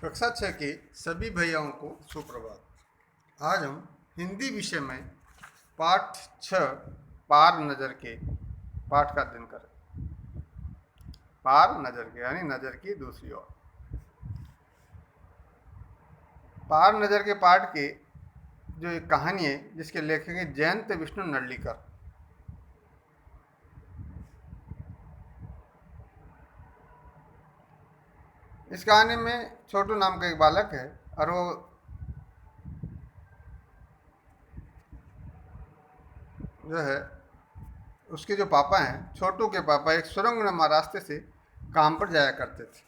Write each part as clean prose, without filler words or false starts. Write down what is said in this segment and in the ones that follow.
कक्षा 6 के सभी भैयाओं को सुप्रभात। आज हम हिंदी विषय में पाठ 6 पार नज़र के पाठ का अध्ययन करें। पार नज़र के यानी नज़र की दूसरी ओर। पार नज़र के पाठ के जो एक कहानी है जिसके लेखक हैं जयंत विष्णु नर्लिकर। इस कहानी में छोटू नाम का एक बालक है और वो जो है उसके जो पापा हैं, छोटू के पापा एक सुरंगनुमा रास्ते से काम पर जाया करते थे।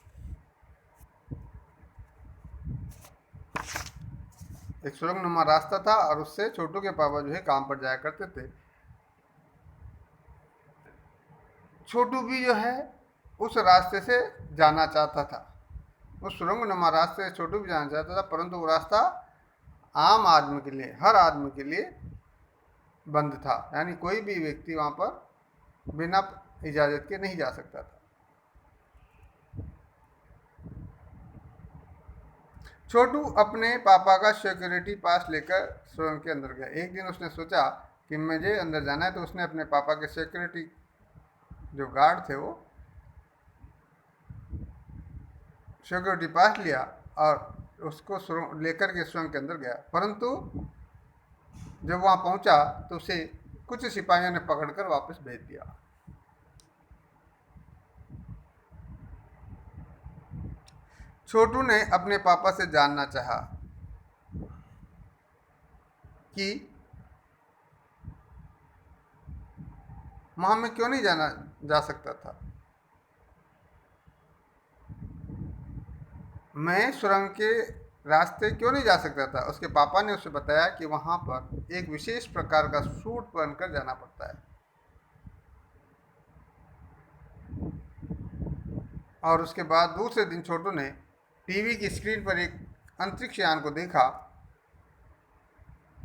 एक सुरंगनुमा रास्ता था और उससे छोटू के पापा जो है काम पर जाया करते थे। छोटू भी जो है उस रास्ते से जाना चाहता था। उस सुरंगनुमा रास्ते से छोटू भी जाना चाहता था, परंतु वो रास्ता आम आदमी के लिए, हर आदमी के लिए बंद था। यानी कोई भी व्यक्ति वहां पर बिना इजाजत के नहीं जा सकता था। छोटू अपने पापा का सिक्योरिटी पास लेकर सुरंग के अंदर गया। एक दिन उसने सोचा कि मुझे अंदर जाना है, तो उसने अपने पापा के सिक्योरिटी जो गार्ड थे वो सिक्योरिटी पास लिया और उसको लेकर के सुरंग के अंदर गया। परंतु जब वहां पहुंचा तो उसे कुछ सिपाहियों ने पकड़कर वापस भेज दिया। छोटू ने अपने पापा से जानना चाहा कि वहां में क्यों नहीं जाना जा सकता था। मैं सुरंग के रास्ते क्यों नहीं जा सकता था। उसके पापा ने उसे बताया कि वहां पर एक विशेष प्रकार का सूट पहनकर जाना पड़ता है। और उसके बाद दूसरे दिन छोटू ने टीवी की स्क्रीन पर एक अंतरिक्ष यान को देखा।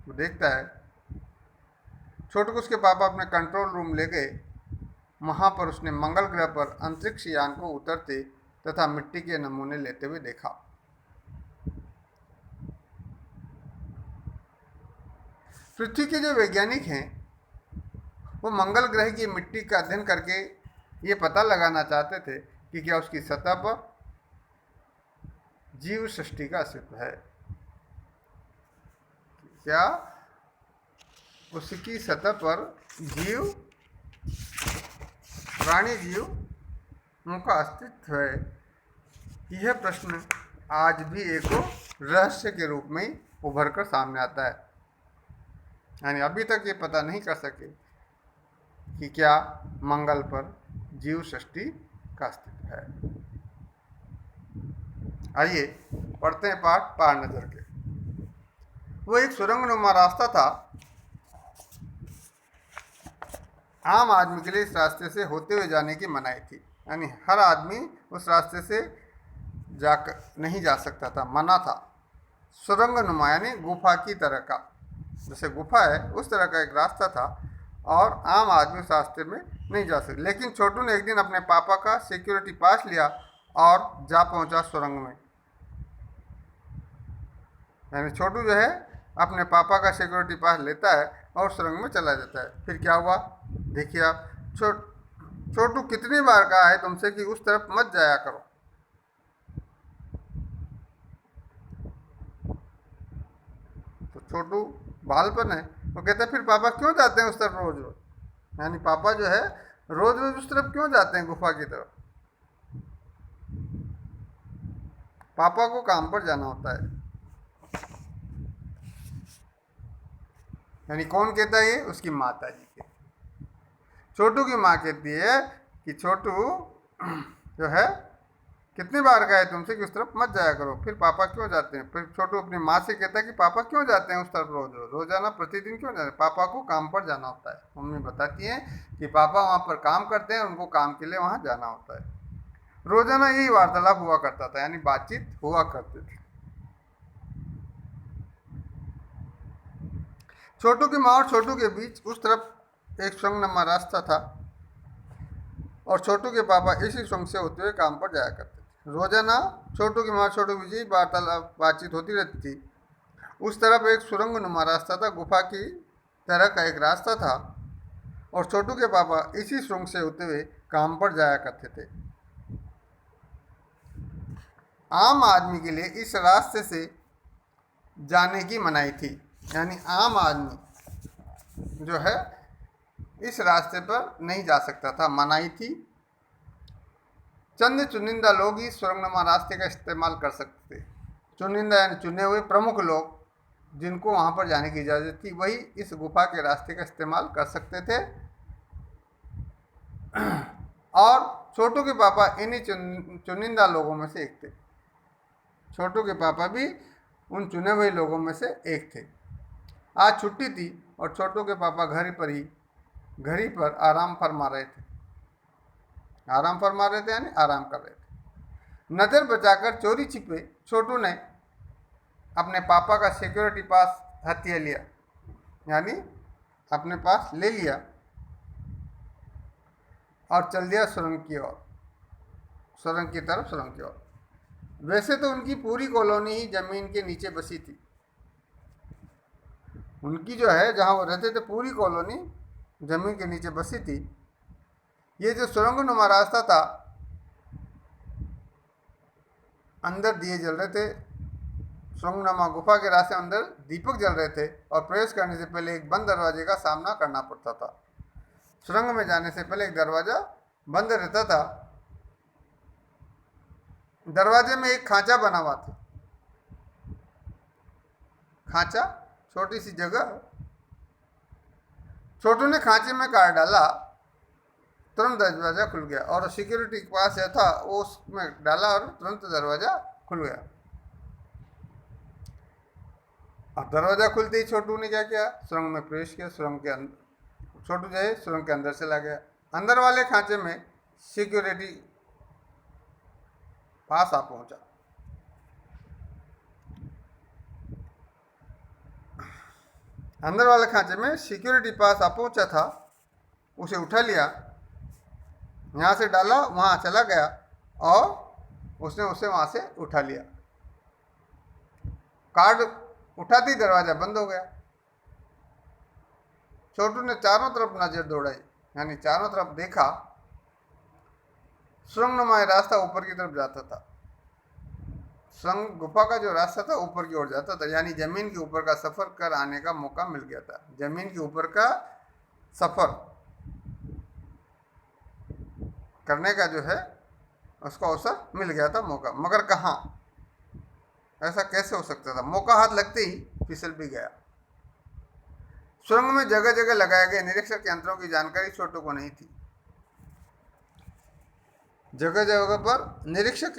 वो देखता है, छोटू को उसके पापा अपने कंट्रोल रूम ले गए। वहां पर उसने मंगल ग्रह पर अंतरिक्ष यान को उतरते तथा मिट्टी के नमूने लेते हुए देखा। पृथ्वी के जो वैज्ञानिक हैं वो मंगल ग्रह की मिट्टी का अध्ययन करके ये पता लगाना चाहते थे कि क्या उसकी सतह पर जीव सृष्टि का अस्तित्व है, क्या उसकी सतह पर जीव, प्राणी जीव उनका अस्तित्व है। यह प्रश्न आज भी एक रहस्य के रूप में उभर कर सामने आता है। यानी अभी तक ये पता नहीं कर सके कि क्या मंगल पर जीव सृष्टि का अस्तित्व है। आइए पढ़ते हैं पाठ पार नजर के। वो एक सुरंगनुमा रास्ता था। आम आदमी के लिए इस रास्ते से होते हुए जाने की मनाही थी। यानी हर आदमी उस रास्ते से जाकर नहीं जा सकता था, मना था। सुरंगनुमा यानी गुफा की तरह का, जैसे गुफा है उस तरह का एक रास्ता था और आम आदमी उस रास्ते में नहीं जा सकते। लेकिन छोटू ने एक दिन अपने पापा का सिक्योरिटी पास लिया और जा पहुंचा सुरंग में। यानी छोटू जो है अपने पापा का सिक्योरिटी पास लेता है और सुरंग में चला जाता है। फिर क्या हुआ देखिए आप। छोटू कितनी बार कहा है तुमसे कि उस तरफ मत जाया करो। तो छोटू बालपन है, वो कहता है फिर पापा क्यों जाते हैं उस तरफ रोज रोज। यानी पापा जो है रोज रोज उस तरफ क्यों जाते हैं गुफा की तरफ। पापा को काम पर जाना होता है। यानी कौन कहता है ये, उसकी माता जी के। छोटू की माँ कहती है कि छोटू जो है कितनी बार कहा है तुमसे कि उस तरफ मत जाया करो, फिर पापा क्यों जाते हैं। फिर छोटू अपनी माँ से कहता है कि पापा क्यों जाते हैं उस तरफ रोज रोज, रोजाना प्रतिदिन क्यों जाते हैं। पापा को काम पर जाना होता है। मम्मी बताती है कि पापा वहाँ पर काम करते हैं, उनको काम के लिए वहाँ जाना होता है। रोजाना यही वार्तालाप हुआ करता था, यानी बातचीत हुआ करते थे। छोटू की माँ और छोटू के बीच उस तरफ एक सुरंगनुमा रास्ता था और छोटू के पापा इसी सुरंग से होते हुए काम पर जाया करते थे। रोजाना छोटू की माँ छोटू की जी वार्तालाप बातचीत होती रहती थी। उस तरफ एक सुरंग नुमा रास्ता था, गुफा की तरह का एक रास्ता था, और छोटू के पापा इसी सुरंग से होते हुए काम पर जाया करते थे। आम आदमी के लिए इस रास्ते से जाने की मनाही थी, यानी आम आदमी जो है इस रास्ते पर नहीं जा सकता था, मनाही थी। चंद चुनिंदा लोग ही सुरंगनुमा रास्ते का इस्तेमाल कर सकते थे। चुनिंदा यानी चुने हुए प्रमुख लोग जिनको वहां पर जाने की इजाज़त थी, वही इस गुफा के रास्ते का इस्तेमाल कर सकते थे। और छोटू के पापा इन्हीं चुनिंदा लोगों में से एक थे। छोटू के पापा भी उन चुने हुए लोगों में से एक थे। आज छुट्टी थी और छोटू के पापा घर ही पर आराम फरमा रहे थे। आराम फरमा रहे थे यानी आराम कर रहे थे। नजर बचाकर चोरी छिपे छोटू ने अपने पापा का सिक्योरिटी पास हथिया लिया, यानी अपने पास ले लिया और चल दिया सुरंग की ओर, सुरंग की तरफ, सुरंग की ओर। वैसे तो उनकी पूरी कॉलोनी ही जमीन के नीचे बसी थी। उनकी जो है जहां वो रहते थे पूरी कॉलोनी जमीन के नीचे बसी थी। ये जो सुरंग नुमा रास्ता था, अंदर दिए जल रहे थे। सुरंगनुमा गुफा के रास्ते अंदर दीपक जल रहे थे और प्रवेश करने से पहले एक बंद दरवाजे का सामना करना पड़ता था। सुरंग में जाने से पहले एक दरवाजा बंद रहता था। दरवाजे में एक खांचा बना हुआ था। खांचा, छोटी सी जगह। छोटू ने खांचे में कार डाला, तुरंत दरवाजा खुल गया, और सिक्योरिटी के पास जो था वो उसमें डाला और तुरंत दरवाजा खुल गया। अब दरवाजा खुलते ही छोटू ने क्या किया, सुरंग में प्रवेश किया। सुरंग के अंदर छोटू जो है सुरंग के अंदर चला गया। अंदर वाले खांचे में सिक्योरिटी पास आ पहुंचा। अंदर वाले खांचे में सिक्योरिटी पास आ पहुंचा था। उसे उठा लिया, यहां से डाला, वहां चला गया और उसने उसे वहां से उठा लिया। कार्ड उठाती दरवाजा बंद हो गया। छोटू ने चारों तरफ नजर दौड़ाई, यानी चारों तरफ देखा। सुरंगनुमा रास्ता ऊपर की तरफ जाता था। सुरंग गुफा का जो रास्ता था ऊपर की ओर जाता था, यानी जमीन के ऊपर का सफर कर आने का मौका मिल गया था। जमीन के ऊपर का सफर करने का जो है उसको अवसर मिल गया था, मौका। मगर कहाँ, ऐसा कैसे हो सकता था? मौका हाथ लगते ही फिसल भी गया। सुरंग में जगह जगह लगाए गए निरीक्षक यंत्रों की जानकारी छोटू को नहीं थी। जगह जगह पर निरीक्षक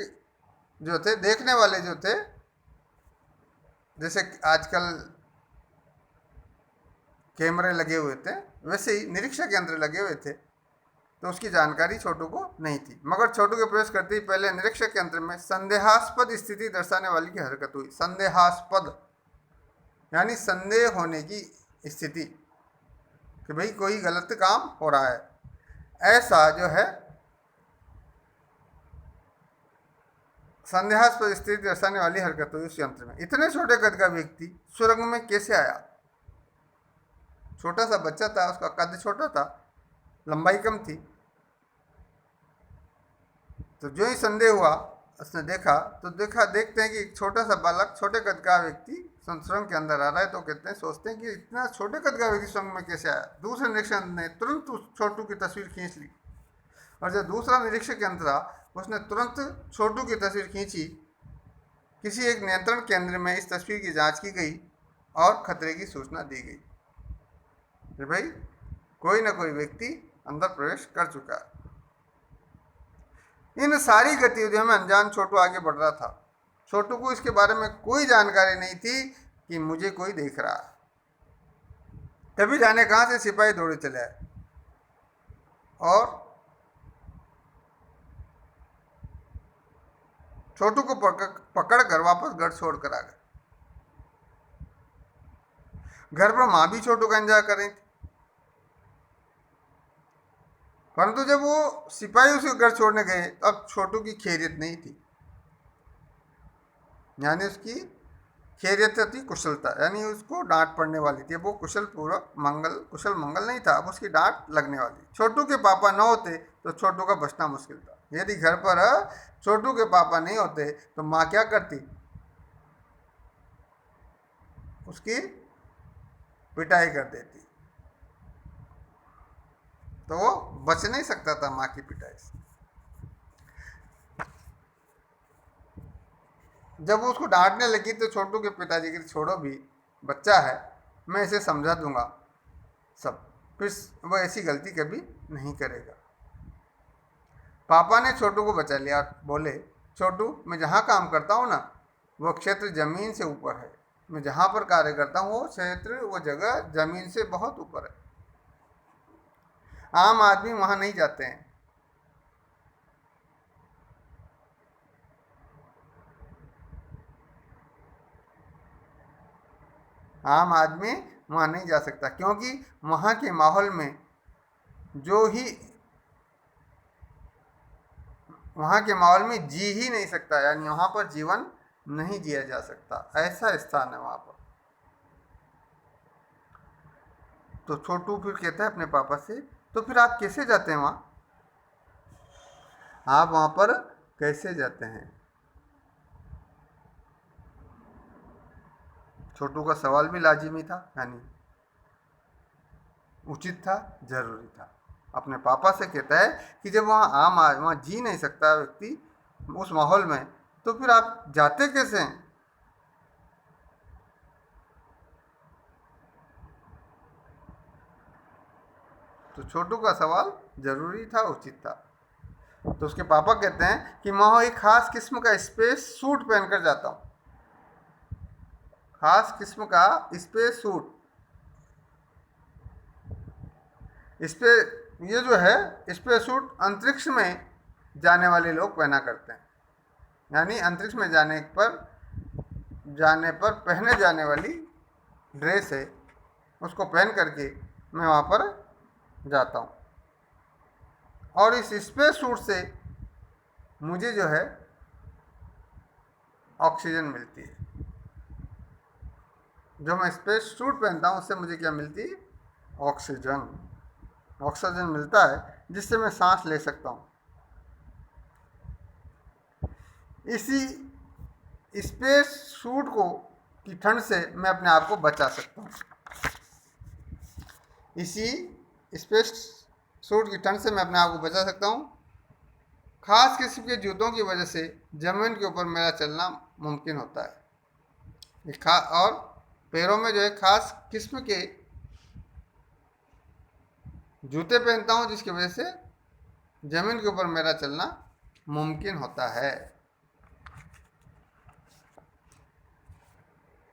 जो थे, देखने वाले जो थे, जैसे आजकल कैमरे लगे हुए थे, वैसे ही निरीक्षक यंत्र लगे हुए थे, तो उसकी जानकारी छोटू को नहीं थी। मगर छोटू के प्रवेश करते ही पहले निरीक्षक यंत्र में संदेहास्पद स्थिति दर्शाने वाली की हरकत हुई। संदेहास्पद यानी संदेह होने की स्थिति कि भाई कोई गलत काम हो रहा है, ऐसा जो है संदेहास्पद स्थिति दर्शाने वाली हरकत हुई उस यंत्र में। इतने छोटे कद का व्यक्ति सुरंग में कैसे आया? छोटा सा बच्चा था, उसका कद छोटा था, लंबाई कम थी। तो जो ही संदेह हुआ, उसने देखा, तो देखते हैं कि एक छोटा सा बालक, छोटे कद का व्यक्ति सुरंग के अंदर आ रहा है। तो कहते हैं, सोचते हैं कि इतना छोटे कद का व्यक्ति सुरंग में कैसे आया। दूसरे निरीक्षक ने तुरंत उस छोटू की तस्वीर खींच ली, और जब दूसरा निरीक्षक यंत्र था, उसने तुरंत छोटू की तस्वीर खींची। किसी एक नियंत्रण केंद्र में इस तस्वीर की जांच की गई और खतरे की सूचना दी गई कि भाई कोई ना कोई व्यक्ति अंदर प्रवेश कर चुका है। इन सारी गतिविधियों में अनजान छोटू आगे बढ़ रहा था। छोटू को इसके बारे में कोई जानकारी नहीं थी कि मुझे कोई देख रहा है। तभी जाने कहां से सिपाही दौड़े चले आए और छोटू को पकड़ कर वापस घर छोड़ कर आ गए। घर पर मां भी छोटू का इंतजार कर रही थी, परंतु जब वो सिपाही उसे घर छोड़ने गए, तब छोटू की खैरियत नहीं थी। यानी उसकी खैरियत थी, कुशलता, यानी उसको डांट पड़ने वाली थी, वो कुशल मंगल नहीं था, अब उसकी डांट लगने वाली। छोटू के पापा न होते तो छोटू का बचना मुश्किल था। यदि घर पर छोटू के पापा नहीं होते तो माँ क्या करती, उसकी पिटाई कर देती, तो वो बच नहीं सकता था माँ की पिटाई से। जब वो उसको डांटने लगी तो छोटू के पिताजी की, छोड़ो भी, बच्चा है, मैं इसे समझा दूंगा सब, फिर वो ऐसी गलती कभी नहीं करेगा। पापा ने छोटू को बचा लिया, बोले, छोटू, मैं जहाँ काम करता हूँ ना, वो क्षेत्र जमीन से ऊपर है। मैं जहाँ पर कार्य करता हूँ वो क्षेत्र, वो जगह जमीन से बहुत ऊपर है। आम आदमी वहाँ नहीं जाते हैं। आम आदमी वहाँ नहीं जा सकता, क्योंकि वहाँ के माहौल में जो ही, वहाँ के माहौल में जी ही नहीं सकता, यानी वहाँ पर जीवन नहीं जिया जा सकता, ऐसा स्थान है वहाँ पर। तो छोटू फिर कहता है अपने पापा से, तो फिर आप कैसे जाते हैं वहाँ, आप वहाँ पर कैसे जाते हैं? छोटू का सवाल भी लाजिमी था, यानी उचित था, जरूरी था। अपने पापा से कहता है कि जब वहाँ जी नहीं सकता व्यक्ति उस माहौल में, तो फिर आप जाते कैसे हैं? तो छोटू का सवाल जरूरी था, उचित था। तो उसके पापा कहते हैं कि मैं एक खास किस्म का स्पेस सूट पहनकर जाता हूँ, खास किस्म का स्पेस सूट। इस पे, ये जो है स्पेस सूट अंतरिक्ष में जाने वाले लोग पहना करते हैं, यानी अंतरिक्ष में जाने पर पहने जाने वाली ड्रेस है, उसको पहन करके मैं वहाँ पर जाता हूँ। और इस स्पेस सूट से मुझे जो है ऑक्सीजन मिलती है। जो मैं स्पेस सूट पहनता हूँ उससे मुझे क्या मिलती है? ऑक्सीजन। ऑक्सीजन मिलता है जिससे मैं सांस ले सकता हूँ। इसी स्पेस सूट को की ठंड से मैं अपने आप को बचा सकता हूँ। इसी स्पेस सूट की ठंड से मैं अपने आप को बचा सकता हूँ। खास किस्म के जूतों की वजह से जमीन के ऊपर मेरा चलना मुमकिन होता है। और पैरों में जो है खास किस्म के जूते पहनता हूँ जिसकी वजह से जमीन के ऊपर मेरा चलना मुमकिन होता है।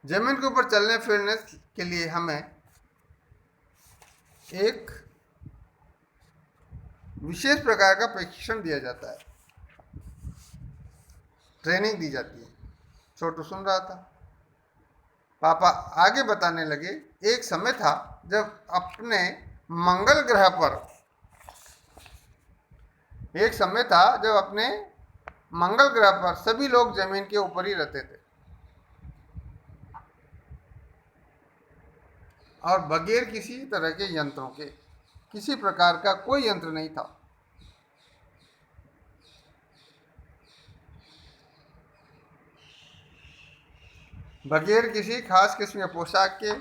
जमीन के ऊपर चलने फिरने के लिए हमें एक विशेष प्रकार का प्रशिक्षण दिया जाता है, ट्रेनिंग दी जाती है। छोटू सुन रहा था। पापा आगे बताने लगे, एक समय था जब अपने मंगल ग्रह पर, एक समय था जब अपने मंगल ग्रह पर सभी लोग जमीन के ऊपर ही रहते थे और बगैर किसी तरह के यंत्रों के, किसी प्रकार का कोई यंत्र नहीं था। बगैर किसी खास किस्म के पोशाक के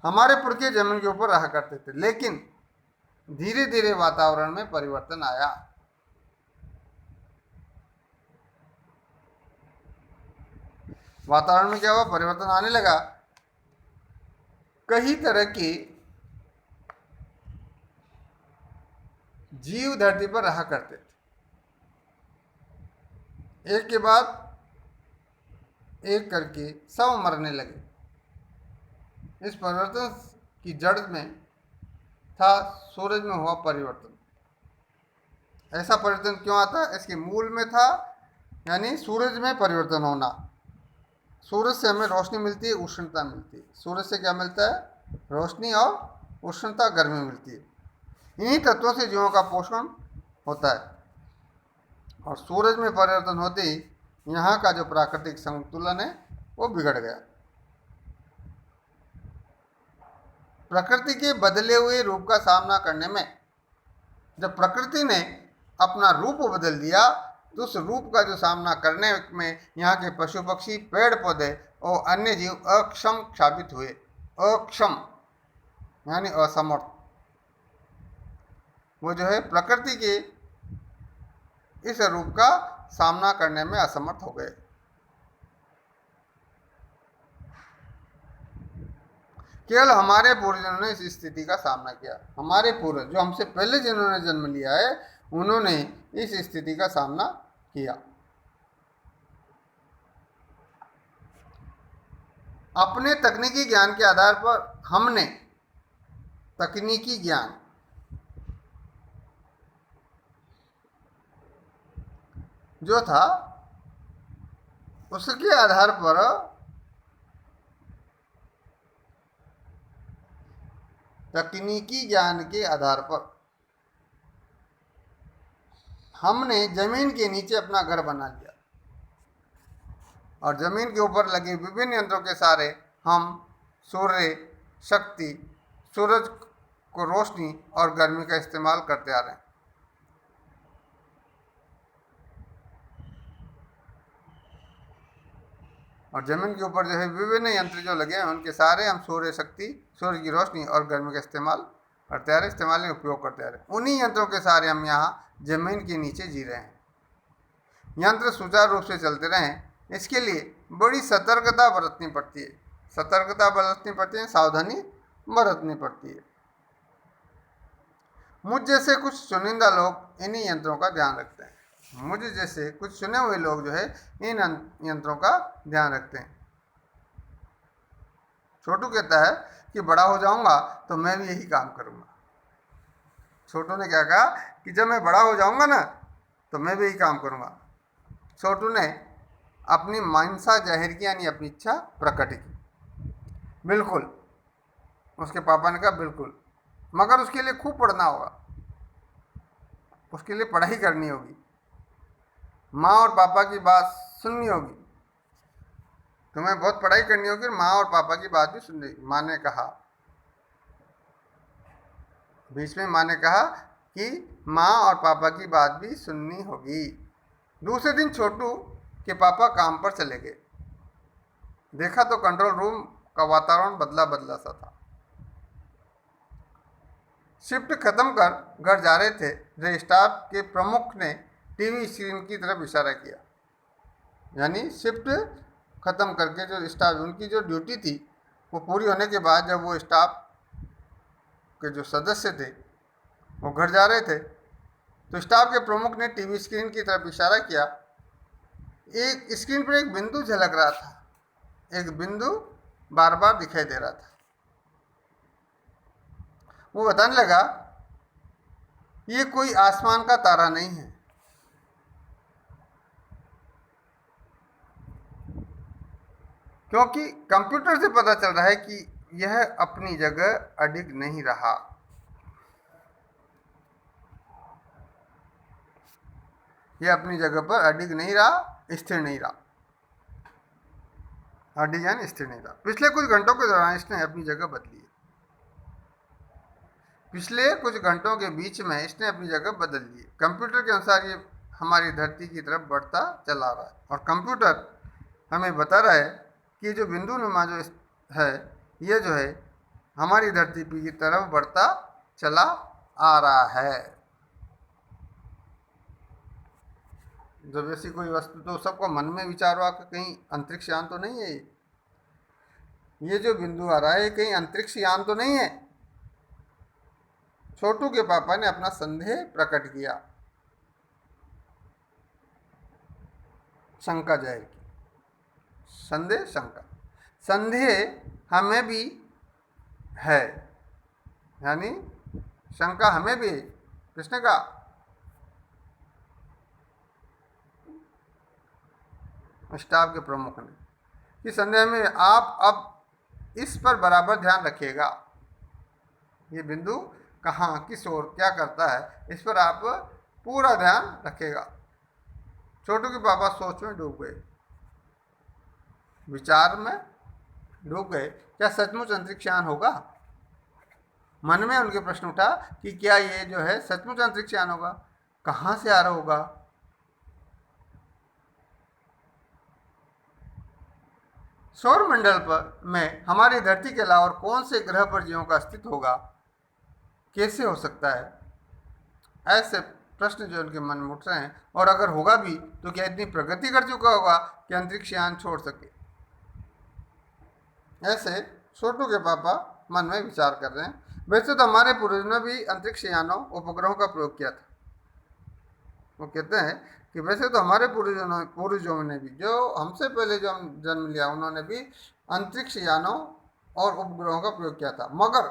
हमारे पुरखे जमीन के ऊपर रहा करते थे। लेकिन धीरे धीरे वातावरण में परिवर्तन आया। वातावरण में क्या हुआ? परिवर्तन आने लगा। कई तरह के जीव धरती पर रहा करते थे, एक के बाद एक करके सब मरने लगे। इस परिवर्तन की जड़ में था सूरज में हुआ परिवर्तन। ऐसा परिवर्तन क्यों आता है? इसके मूल में था, यानी सूरज में परिवर्तन होना। सूरज से हमें रोशनी मिलती है, उष्णता मिलती है। सूरज से क्या मिलता है? रोशनी और उष्णता, गर्मी मिलती है। इन्हीं तत्वों से जीवों का पोषण होता है। और सूरज में परिवर्तन होते ही यहाँ का जो प्राकृतिक संतुलन है वो बिगड़ गया। प्रकृति के बदले हुए रूप का सामना करने में, जब प्रकृति ने अपना रूप बदल दिया तो उस रूप का जो सामना करने में यहाँ के पशु पक्षी, पेड़ पौधे और अन्य जीव अक्षम साबित हुए। अक्षम यानी असमर्थ। वो जो है प्रकृति के इस रूप का सामना करने में असमर्थ हो गए। केवल हमारे पूर्वजों ने इस स्थिति का सामना किया। हमारे पूर्वज जो हमसे पहले जिन्होंने जन्म लिया है उन्होंने इस स्थिति का सामना किया। अपने तकनीकी ज्ञान के आधार पर हमने तकनीकी ज्ञान जो था उसके आधार पर तकनीकी ज्ञान के आधार पर हमने जमीन के नीचे अपना घर बना लिया और जमीन के ऊपर लगे विभिन्न यंत्रों के सहारे हम सूर्य शक्ति, सूरज को रोशनी और गर्मी का इस्तेमाल करते आ रहे हैं। और जमीन के ऊपर जो है विभिन्न यंत्र जो लगे हैं उनके सहारे हम सूर्य शक्ति, सूर्य की रोशनी और गर्मी का इस्तेमाल करते आ रहे हैं, इस्तेमाल में उपयोग करते आ रहे हैं। उन्हीं यंत्रों के सहारे हम यहाँ जमीन के नीचे जी रहे हैं। यंत्र सुचारू रूप से चलते रहें इसके लिए बड़ी सतर्कता बरतनी पड़ती है। सतर्कता बरतनी पड़ती है, सावधानी बरतनी पड़ती है। मुझ जैसे कुछ चुनिंदा लोग इन्हीं यंत्रों का ध्यान रखते हैं। मुझ जैसे कुछ चुने हुए लोग जो है इन यंत्रों का ध्यान रखते हैं। छोटू कहता है कि बड़ा हो जाऊंगा तो मैं भी यही काम करूंगा। छोटू ने क्या कहा कि जब मैं बड़ा हो जाऊंगा ना तो मैं भी यही काम करूंगा। छोटू ने अपनी मानसा जाहिर की, यानी अपनी इच्छा प्रकट की। बिल्कुल, उसके पापा ने कहा बिल्कुल, मगर उसके लिए खूब पढ़ना होगा, उसके लिए पढ़ाई करनी होगी, माँ और पापा की बात सुननी होगी। तुम्हें बहुत पढ़ाई करनी होगी, माँ और पापा की बात भी सुननी होगी। माँ ने कहा, बीच में माँ ने कहा कि माँ और पापा की बात भी सुननी होगी। दूसरे दिन छोटू के पापा काम पर चले गए। देखा तो कंट्रोल रूम का वातावरण बदला बदला सा था। शिफ्ट खत्म कर घर जा रहे थे, स्टाफ के प्रमुख ने टीवी स्क्रीन की तरफ इशारा किया। यानी शिफ्ट खत्म करके जो स्टाफ, उनकी जो ड्यूटी थी वो पूरी होने के बाद जब वो स्टाफ के जो सदस्य थे वो घर जा रहे थे तो स्टाफ के प्रमुख ने टीवी स्क्रीन की तरफ इशारा किया। एक स्क्रीन पर एक बिंदु झलक रहा था, एक बिंदु बार बार दिखाई दे रहा था। वो बताने लगा ये कोई आसमान का तारा नहीं है, क्योंकि कंप्यूटर से पता चल रहा है कि यह अपनी जगह अडिग नहीं रहा। यह अपनी जगह पर अडिग नहीं रहा, स्थिर नहीं रहा। अडिग यानी स्थिर नहीं रहा। पिछले कुछ घंटों के दौरान इसने अपनी जगह बदली है। पिछले कुछ घंटों के बीच में इसने अपनी जगह बदल ली है। कंप्यूटर के अनुसार ये हमारी धरती की तरफ बढ़ता चला रहा है और कंप्यूटर हमें बता रहा है कि जो बिंदु नुमा जो है ये जो है हमारी धरती की तरफ बढ़ता चला आ रहा है। जब ऐसी कोई वस्तु, तो सबको मन में विचार हुआ कि कहीं अंतरिक्ष यान तो नहीं है ये जो बिंदु आ रहा है कहीं अंतरिक्ष यान तो नहीं है। छोटू के पापा ने अपना संदेह प्रकट किया, शंका जाहिर की। संदेह, शंका, संदेह हमें भी है, यानी शंका हमें भी। किसने कहा? स्टाफ के प्रमुख ने। कि संदेह में आप अब इस पर बराबर ध्यान रखिएगा। ये बिंदु कहाँ, किस ओर, क्या करता है, इस पर आप पूरा ध्यान रखिएगा। छोटू के पापा सोच में डूब गए, विचार में डूब गए। क्या सचमुच अंतरिक्ष यान होगा? मन में उनके प्रश्न उठा कि क्या ये जो है सचमुच अंतरिक्ष यान होगा, कहाँ से आ रहा होगा। सौरमंडल पर में हमारी धरती के अलावा और कौन से ग्रह पर जीवों का अस्तित्व होगा, कैसे हो सकता है, ऐसे प्रश्न जो उनके मन में उठ रहे हैं। और अगर होगा भी तो क्या इतनी प्रगति कर चुका होगा कि अंतरिक्ष यान छोड़ सके। ऐसे छोटू के पापा मन में विचार कर रहे हैं। वैसे तो हमारे पूर्वजों ने भी अंतरिक्ष यानों उपग्रहों का प्रयोग किया था। वो कहते हैं कि वैसे तो हमारे पूर्वजों ने भी, जो हमसे पहले जो हम जन्म लिया, उन्होंने भी अंतरिक्ष यानों और उपग्रहों का प्रयोग किया था, मगर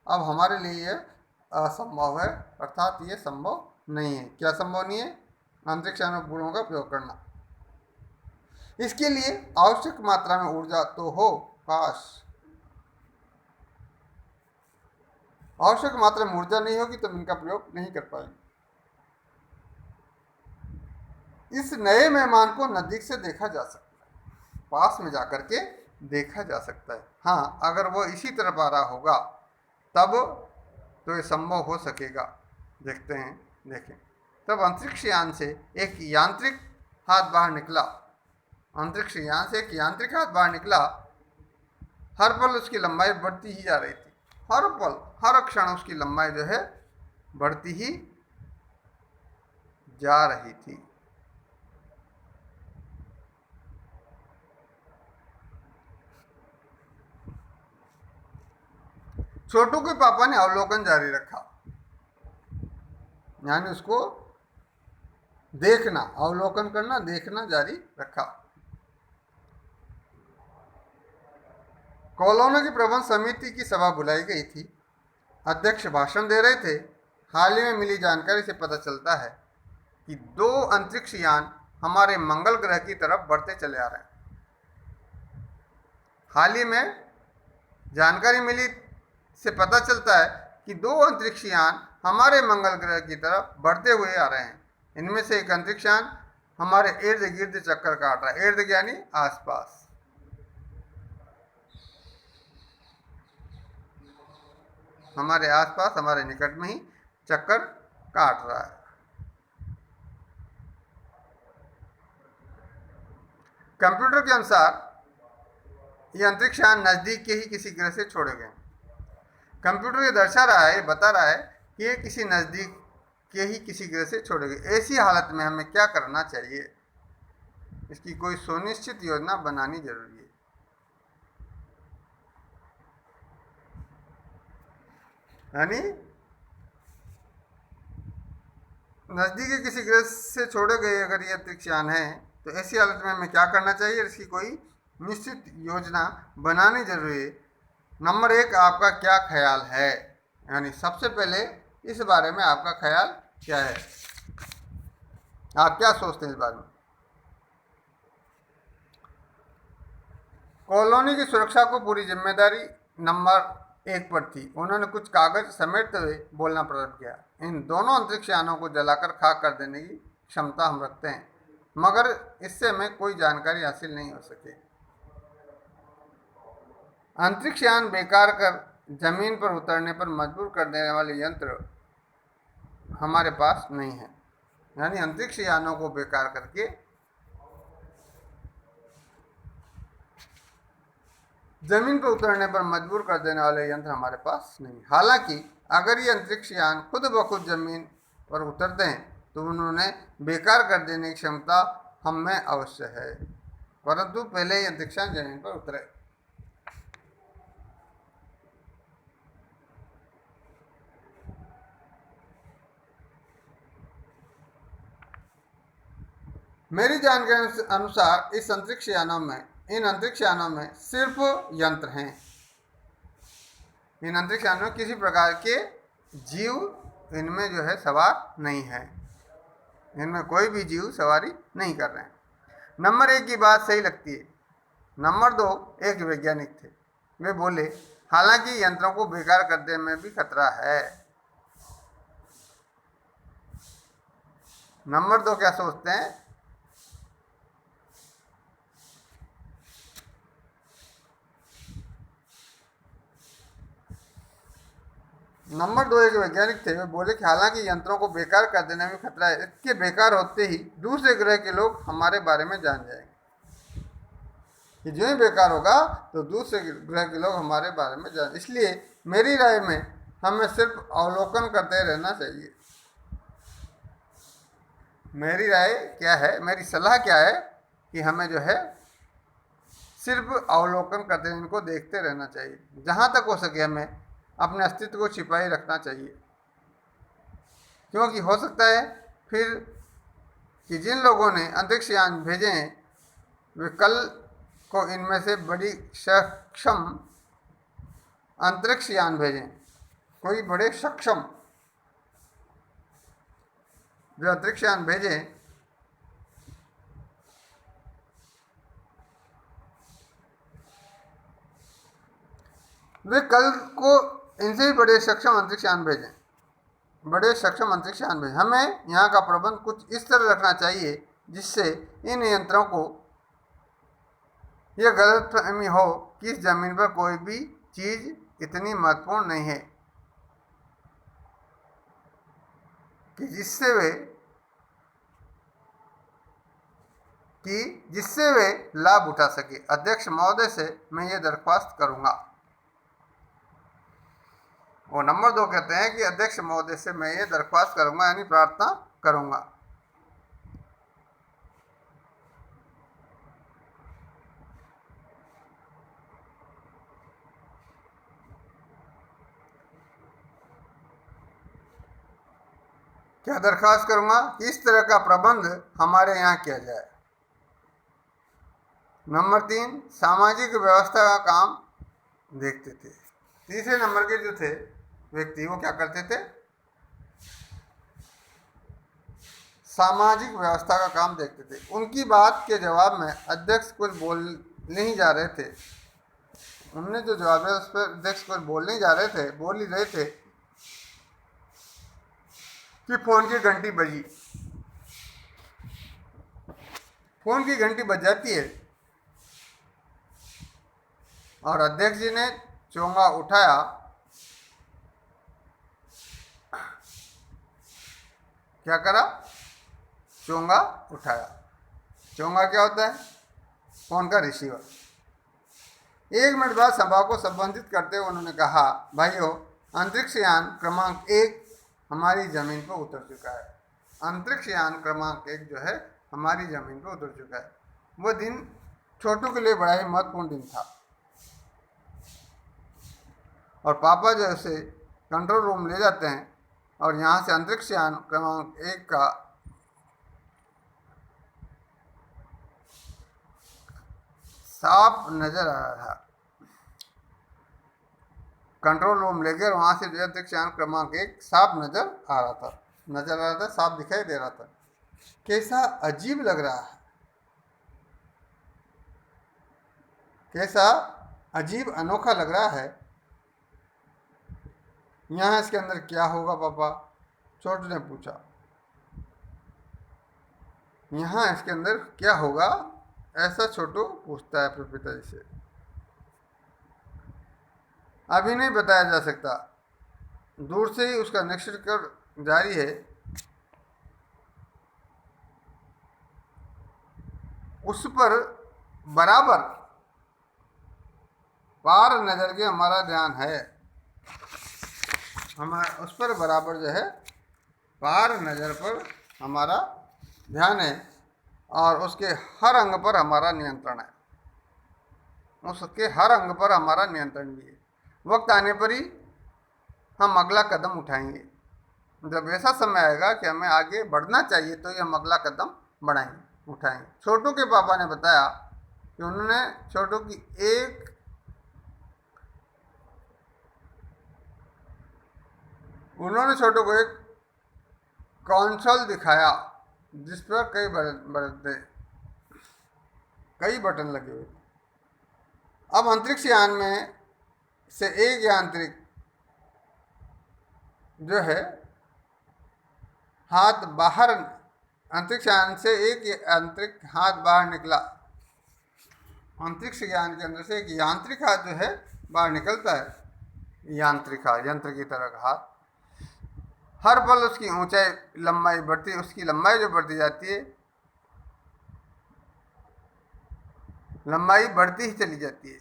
अब हमारे लिए ये असंभव है, अर्थात ये संभव नहीं है। क्या संभव नहीं है? अंतरिक्ष यानों उपग्रहों का प्रयोग करना। इसके लिए आवश्यक मात्रा में ऊर्जा तो हो, काश आवश्यक मात्रा में ऊर्जा नहीं होगी तो इनका प्रयोग नहीं कर पाएंगे। इस नए मेहमान को नजदीक से देखा जा सकता है, पास में जाकर के देखा जा सकता है। हाँ, अगर वो इसी तरफ आ रहा होगा तब तो ये संभव हो सकेगा। देखते हैं, देखें। तब अंतरिक्ष यान से एक यांत्रिक हाथ बाहर निकला। अंतरिक्ष यान से एक यांत्रिक हाथ बाहर निकला। हर पल उसकी लंबाई बढ़ती ही जा रही थी। हर पल, हर क्षण उसकी लंबाई जो है बढ़ती ही जा रही थी। छोटू के पापा ने अवलोकन जारी रखा, यानी उसको देखना, अवलोकन करना, देखना जारी रखा। कॉलोनी की प्रबंध समिति की सभा बुलाई गई थी। अध्यक्ष भाषण दे रहे थे। हाल ही में मिली जानकारी से पता चलता है कि 2 अंतरिक्ष यान हमारे मंगल ग्रह की तरफ बढ़ते चले आ रहे हैं। हाल ही में जानकारी मिली से पता चलता है कि 2 अंतरिक्ष यान हमारे मंगल ग्रह की तरफ बढ़ते हुए आ रहे हैं। इनमें से एक अंतरिक्ष यान हमारे इर्द गिर्द चक्कर काट रहा है। इर्द यानी आसपास। हमारे आसपास, हमारे निकट में ही चक्कर काट रहा है। कंप्यूटर के अनुसार ये अंतरिक्ष यान नजदीक के ही किसी ग्रह से छोड़े गए। कंप्यूटर ये दर्शा रहा है, बता रहा है कि ये किसी नजदीक के ही किसी ग्रह से छोड़े गए। ऐसी हालत में हमें क्या करना चाहिए, इसकी कोई सुनिश्चित योजना बनानी जरूरी है। यानी नजदीकी किसी ग्रह से छोड़े गए अगर ये अंतरिक्ष यान है तो ऐसी हालत में हमें क्या करना चाहिए, इसकी कोई निश्चित योजना बनानी जरूरी है। नंबर 1, आपका क्या ख्याल है, यानी सबसे पहले इस बारे में आपका ख्याल क्या है, आप क्या सोचते हैं इस बारे में। कॉलोनी की सुरक्षा को पूरी जिम्मेदारी नंबर 1 पर थी। उन्होंने कुछ कागज समेटते हुए बोलना प्रारंभ किया। इन दोनों अंतरिक्ष यानों को जलाकर खाक कर देने की क्षमता हम रखते हैं, मगर इससे हमें कोई जानकारी हासिल नहीं हो सकी। अंतरिक्ष यान बेकार कर जमीन पर उतरने पर मजबूर कर देने वाले यंत्र हमारे पास नहीं है। यानी अंतरिक्ष यानों को बेकार करके जमीन पर उतरने पर मजबूर कर देने वाले यंत्र हमारे पास नहीं। हालांकि अगर ये अंतरिक्ष यान खुद ब खुद जमीन पर उतरते हैं तो उन्होंने बेकार कर देने की क्षमता हम में अवश्य है, परंतु पहले ही अंतरिक्ष यान जमीन पर उतरे। मेरी जानकारी के अनुसार इन अंतरिक्ष यानों में सिर्फ यंत्र हैं। इन अंतरिक्ष यानों में किसी प्रकार के जीव इनमें जो है सवार नहीं है। इनमें कोई भी जीव सवारी नहीं कर रहे हैं। नंबर 1 की बात सही लगती है। नंबर 2, एक वैज्ञानिक थे। वे बोले, हालांकि यंत्रों को बेकार कर देने में भी खतरा है। नंबर 2 क्या सोचते हैं नंबर 2 एक वैज्ञानिक थे, वे बोले कि हालांकि यंत्रों को बेकार कर देने में खतरा है, इसके बेकार होते ही दूसरे ग्रह के लोग हमारे बारे में जान जाएंगे। कि जो ही बेकार होगा तो दूसरे ग्रह के लोग हमारे बारे में जान, इसलिए मेरी राय में हमें सिर्फ अवलोकन करते रहना चाहिए। मेरी राय क्या है, मेरी सलाह क्या है कि हमें जो है सिर्फ अवलोकन करते, इनको देखते रहना चाहिए। जहाँ तक हो सके हमें अपने अस्तित्व को छिपाए रखना चाहिए, क्योंकि हो सकता है फिर कि जिन लोगों ने अंतरिक्ष यान भेजे हैं वे कल को इनमें से बड़ी सक्षम अंतरिक्ष यान भेजें, कोई बड़े सक्षम जो अंतरिक्ष यान भेजें वे कल को इनसे भी बड़े सक्षम अंतरिक्ष यान भेजें, बड़े सक्षम अंतरिक्ष यान भेजें। हमें यहाँ का प्रबंध कुछ इस तरह रखना चाहिए जिससे इन यंत्रों को यह गलतफहमी हो कि इस जमीन पर कोई भी चीज इतनी महत्वपूर्ण नहीं है कि जिससे वे लाभ उठा सके। अध्यक्ष महोदय से मैं ये दरख्वास्त करूंगा। वो नंबर 2 कहते हैं कि अध्यक्ष महोदय से मैं ये दरख्वास्त करूंगा, यानी प्रार्थना करूंगा। क्या दरख्वास्त करूंगा कि इस तरह का प्रबंध हमारे यहाँ किया जाए। नंबर 3 सामाजिक व्यवस्था का काम देखते थे। तीसरे नंबर के जो थे व्यक्ति वो क्या करते थे, सामाजिक व्यवस्था का काम देखते थे। उनकी बात के जवाब में अध्यक्ष कुछ बोल नहीं जा रहे थे, उन्होंने जो जवाब है उस पर अध्यक्ष कुछ बोल ही रहे थे कि फोन की घंटी बजी। फोन की घंटी बज जाती है और अध्यक्ष जी ने चोंगा उठाया। क्या करा, चोंगा उठाया। चोंगा क्या होता है, फोन का रिसीवर। 1 मिनट बाद सभा को संबोधित करते हुए उन्होंने कहा, भाइयों अंतरिक्ष यान क्रमांक 1 हमारी जमीन पर उतर चुका है। अंतरिक्ष यान क्रमांक 1 जो है हमारी जमीन पर उतर चुका है। वह दिन छोटू के लिए बड़ा ही महत्वपूर्ण दिन था और पापा जो उसे कंट्रोल रूम ले जाते हैं और यहाँ से अंतरिक्ष यान क्रमांक 1 का साफ नजर आ रहा था। कंट्रोल रूम लेकर वहां से अंतरिक्ष यान क्रमांक 1 साफ नजर आ रहा था, साफ दिखाई दे रहा था। कैसा अजीब लग रहा है, कैसा अजीब अनोखा लग रहा है। यहाँ इसके अंदर क्या होगा पापा, छोटू ने पूछा। यहाँ इसके अंदर क्या होगा, ऐसा छोटू पूछता है अपने पिताजी से। अभी नहीं बताया जा सकता, दूर से ही उसका निरीक्षण कर जारी है। उस पर बराबर पार नजर के हमारा ध्यान है, हमारा उस पर बराबर जो है पार नजर पर हमारा ध्यान है और उसके हर अंग पर हमारा नियंत्रण है, उसके हर अंग पर हमारा नियंत्रण भी है। वक्त आने पर ही हम अगला कदम उठाएंगे। जब ऐसा समय आएगा कि हमें आगे बढ़ना चाहिए तो ये हम अगला कदम उठाएंगे। छोटू के पापा ने बताया कि उन्होंने छोटू को एक कंसोल दिखाया जिस पर कई बटन लगे हुए। अब अंतरिक्ष यान में से एक यांत्रिक जो है हाथ बाहर, अंतरिक्ष यान से एक यांत्रिक हाथ बाहर निकला। अंतरिक्ष यान के अंदर से एक यांत्रिक हाथ जो है बाहर निकलता है। यांत्रिक हाथ, यंत्र की तरह का हाथ। हर पल उसकी ऊंचाई लंबाई बढ़ती, उसकी लंबाई जो बढ़ती जाती है, लंबाई बढ़ती ही चली जाती है।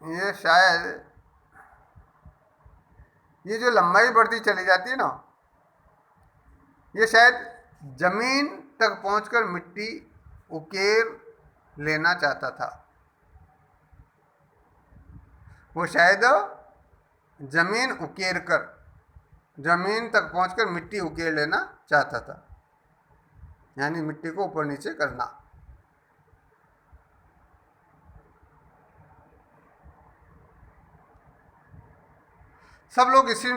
ये शायद, ये जो लंबाई बढ़ती चली जाती है ना, ये शायद जमीन तक पहुंचकर मिट्टी उकेर लेना चाहता था। वो शायद जमीन उकेर कर, जमीन तक पहुंचकर मिट्टी उकेर लेना चाहता था, यानी मिट्टी को ऊपर नीचे करना। सब लोग स्क्रीन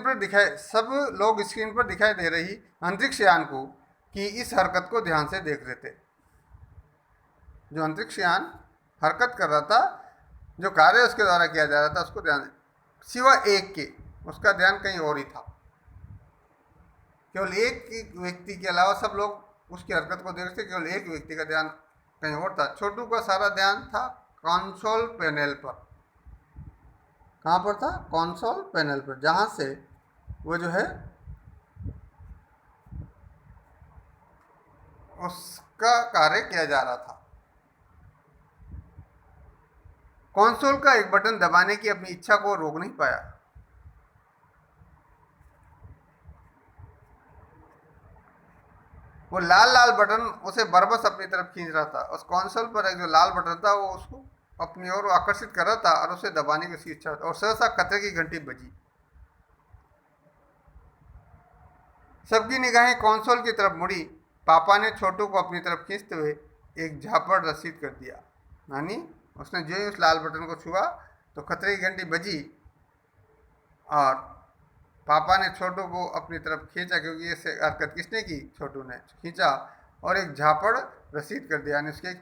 पर दिखाई दे रही अंतरिक्ष यान को कि इस हरकत को ध्यान से देख रहे थे। जो अंतरिक्ष यान हरकत कर रहा था, जो कार्य उसके द्वारा किया जा रहा था, उसको ध्यान, सिवा एक के, उसका ध्यान कहीं और ही था। केवल एक व्यक्ति के अलावा सब लोग उसकी हरकत को देख रहे थे, केवल एक व्यक्ति का ध्यान कहीं और था। छोटू का सारा ध्यान था कंसोल पैनल पर। कहाँ पर था? कंसोल पैनल पर, जहां से वो जो है उसका कार्य किया जा रहा था। कंसोल का एक बटन दबाने की अपनी इच्छा को रोक नहीं पाया। वो लाल लाल बटन उसे बरबस अपनी तरफ खींच रहा था। उस कंसोल पर एक जो लाल बटन था, वो उसको अपनी ओर आकर्षित कर रहा था और उसे दबाने की उसकी इच्छा होती। और सहसा खतरे की घंटी बजी। सबकी निगाहें कंसोल की तरफ मुड़ी। पापा ने छोटू को अपनी तरफ खींचते हुए एक झापड़ रसीद कर दिया। यानी उसने जो ही उस लाल बटन को छुआ तो खतरे की घंटी बजी और पापा ने छोटू को अपनी तरफ खींचा, क्योंकि ये हरकत किसने की? छोटू ने खींचा और एक झापड़ रसीद कर दिया, यानी उसके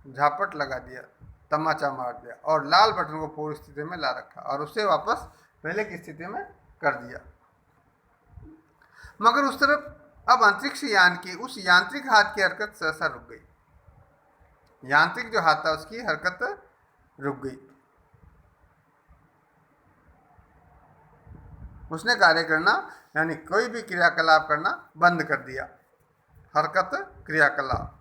झापट लगा दिया, तमाचा मार दिया और लाल बटन को पूरी स्थिति में ला रखा और उसे वापस पहले की स्थिति में कर दिया। मगर उस तरफ अब अंतरिक्ष यान की उस यांत्रिक हाथ की हरकत सहसा रुक गई। यांत्रिक जो हाथ था उसकी हरकत रुक गई। उसने कार्य करना, यानी कोई भी क्रियाकलाप करना बंद कर दिया। हरकत, क्रियाकलाप।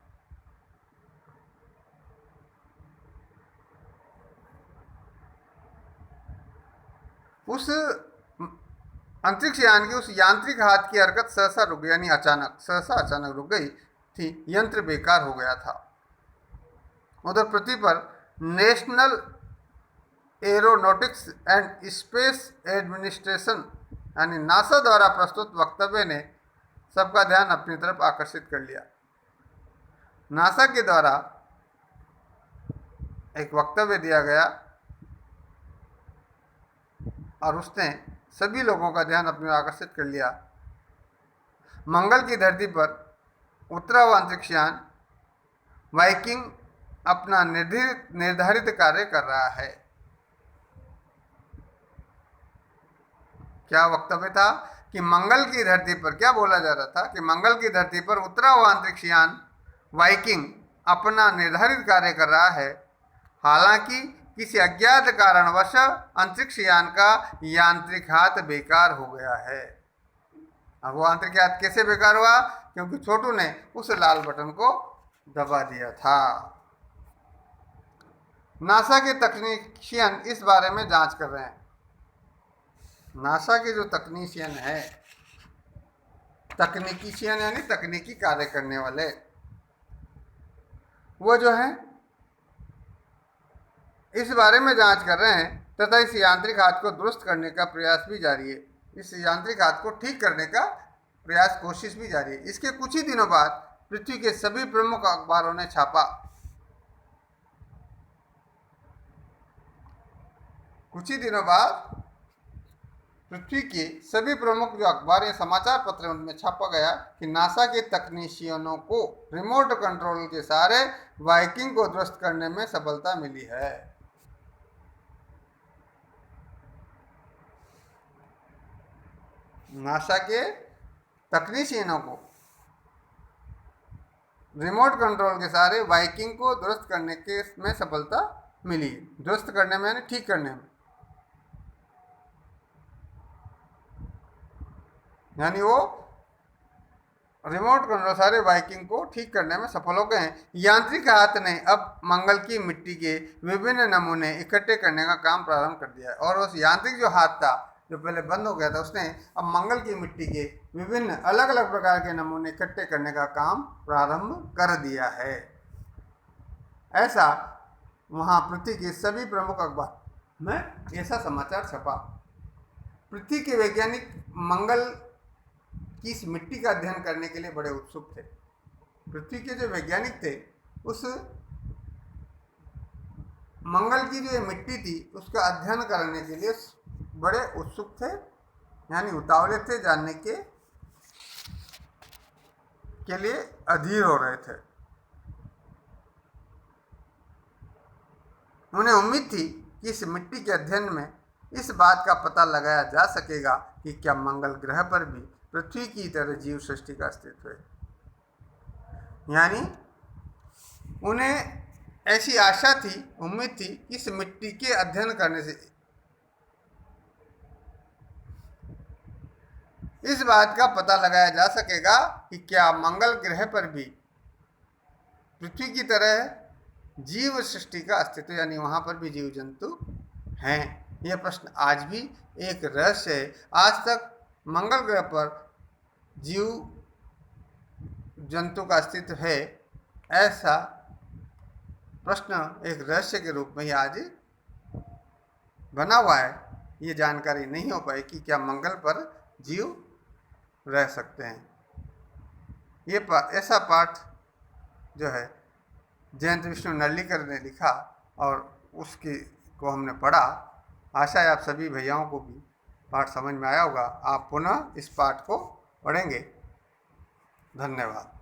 उस अंतरिक्ष यान की उस यांत्रिक हाथ की हरकत सहसा रुक गई, यानी अचानक रुक गई थी। यंत्र बेकार हो गया था। उधर पृथ्वी पर national aeronautics and space administration यानी नासा द्वारा प्रस्तुत वक्तव्य ने सबका ध्यान अपनी तरफ आकर्षित कर लिया। नासा के द्वारा एक वक्तव्य दिया गया और उसने सभी लोगों का ध्यान अपनी ओर आकर्षित कर लिया। मंगल की धरती पर उतरा हुआ अंतरिक्ष यान वाइकिंग अपना निर्धारित कार्य कर रहा है। क्या वक्तव्य था कि मंगल की धरती पर, क्या बोला जा रहा था कि मंगल की धरती पर उतरा हुआ अंतरिक्ष यान वाइकिंग अपना निर्धारित कार्य कर रहा है। हालांकि किसी अज्ञात कारणवश अंतरिक्ष यान का यांत्रिक हाथ बेकार हो गया है। अब वो आंतरिक हाथ कैसे बेकार हुआ? क्योंकि छोटू ने उस लाल बटन को दबा दिया था। नासा के तकनीशियन इस बारे में जांच कर रहे हैं। नासा के जो तकनीशियन है, तकनीशियन यानी तकनीकी कार्य करने वाले, वो जो है इस बारे में जांच कर रहे हैं तथा इस यांत्रिक हाथ को दुरुस्त करने का प्रयास भी जारी है। इस यांत्रिक हाथ को ठीक करने का प्रयास, कोशिश भी जारी है। इसके कुछ ही दिनों बाद पृथ्वी के सभी प्रमुख अखबारों ने छापा। कुछ ही दिनों बाद पृथ्वी के सभी प्रमुख जो अखबार या समाचार पत्र हैं उनमें छापा गया कि नासा के तकनीशियनों को रिमोट कंट्रोल के सहारे वाइकिंग को दुरुस्त करने में सफलता मिली है। नासा के तकनीशियनों को रिमोट कंट्रोल के सहारे वाइकिंग को दुरुस्त करने के में सफलता मिली। दुरुस्त करने में यानी ठीक करने में। यानी वो रिमोट कंट्रोल सारे बाइकिंग को ठीक करने में सफल हो गए हैं। यांत्रिक हाथ ने अब मंगल की मिट्टी के विभिन्न नमूने इकट्ठे करने का काम प्रारंभ कर दिया है। और उस यांत्रिक जो हाथ था जो पहले बंद हो गया था, उसने अब मंगल की मिट्टी के विभिन्न अलग अलग प्रकार के नमूने इकट्ठे करने का काम प्रारंभ कर दिया है। ऐसा वहां पृथ्वी के सभी प्रमुख अखबार में ऐसा समाचार छपा। पृथ्वी के वैज्ञानिक मंगल की इस मिट्टी का अध्ययन करने के लिए बड़े उत्सुक थे। पृथ्वी के जो वैज्ञानिक थे उस मंगल की जो मिट्टी थी उसका अध्ययन करने के लिए बड़े उत्सुक थे, यानी उतावले थे जानने के लिए अधीर हो रहे थे। उन्हें उम्मीद थी कि इस मिट्टी के अध्ययन में इस बात का पता लगाया जा सकेगा कि क्या मंगल ग्रह पर भी पृथ्वी की तरह जीव सृष्टि का अस्तित्व है। यानी उन्हें ऐसी आशा थी, उम्मीद थी कि इस मिट्टी के अध्ययन करने से इस बात का पता लगाया जा सकेगा कि क्या मंगल ग्रह पर भी पृथ्वी की तरह जीव सृष्टि का अस्तित्व, यानी वहां पर भी जीव जंतु हैं। यह प्रश्न आज भी एक रहस्य है। आज तक मंगल ग्रह पर जीव जंतु का अस्तित्व है, ऐसा प्रश्न एक रहस्य के रूप में ही आज बना हुआ है। ये जानकारी नहीं हो पाई कि क्या मंगल पर जीव रह सकते हैं। ये ऐसा पाठ जो है जयंत विष्णु नर्लिकर ने लिखा और उसकी को हमने पढ़ा। आशा है आप सभी भैयाओं को भी पाठ समझ में आया होगा। आप पुनः इस पाठ को पढ़ेंगे। धन्यवाद।